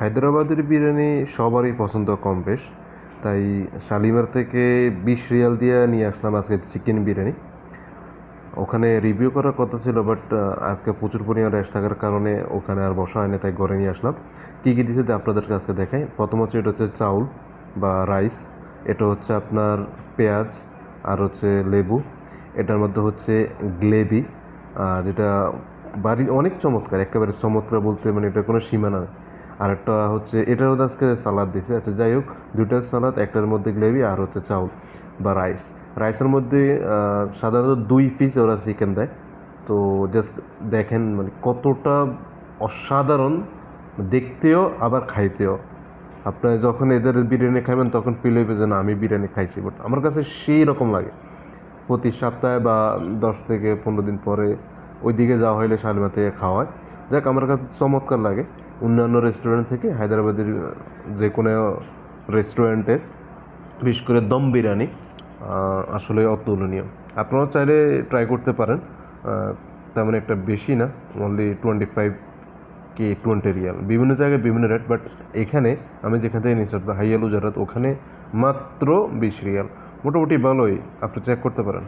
হায়দ্রাবাদের বিরিয়ানি সবারই পছন্দ কম বেশ, তাই শালিমার থেকে 20 রিয়াল দিয়ে নিয়ে আসলাম আজকে চিকেন বিরিয়ানি। ওখানে রিভিউ করার কথা ছিল, বাট আজকে প্রচুর পরিমাণে র্যাশ থাকার কারণে ওখানে আর বসা হয়নি, তাই ঘরে নিয়ে আসলাম। কী কী দিয়েছে আপনাদেরকে আজকে দেখাই। প্রথম হচ্ছে এটা হচ্ছে চাউল বা রাইস, এটা হচ্ছে আপনার পেঁয়াজ, আর হচ্ছে লেবু, এটার মধ্যে হচ্ছে গ্লেভি, যেটা বাড়ি অনেক চমৎকার, একেবারে চমৎকার বলতে মানে এটার কোনো সীমানা নেই। আর একটা হচ্ছে এটার মধ্যে আজকে সালাদ দিছে। আচ্ছা যাই হোক, দুইটার সালাদ, একটার মধ্যে গ্রেভি আর হচ্ছে চাউল বা রাইস। রাইসের মধ্যে সাধারণত 2 পিস ওরা চিকেন দেয়। তো জাস্ট দেখেন মানে কতটা অসাধারণ দেখতেও আবার খাইতেও। আপনার যখন এদের বিরিয়ানি খাবেন তখন ফিল হইবে যে না আমি বিরিয়ানি খাইছি, বাট আমার কাছে সেই রকম লাগে। প্রতি সপ্তাহে বা 10 থেকে 15 দিন পরে ওই দিকে যাওয়া হলে শালিমার থেকে খাওয়া হয়। যাক, আমার কাছে চমৎকার লাগে। অন্যান্য রেস্টুরেন্ট থেকে হায়দ্রাবাদের যে কোনো রেস্টুরেন্টের বিশেষ করে দম বিরিয়ানি আসলে অতুলনীয়। আপনারা চাইলে ট্রাই করতে পারেন। তেমন একটা বেশি না, অনলি 25 কি 20 রিয়াল। বিভিন্ন জায়গায় বিভিন্ন রেট, বাট এখানে আমি যেখান থেকে নিয়েছি হাইয়াল উজারাত, ওখানে মাত্র 20 রিয়াল। মোটামুটি ভালোই, আপনি চেক করতে পারেন।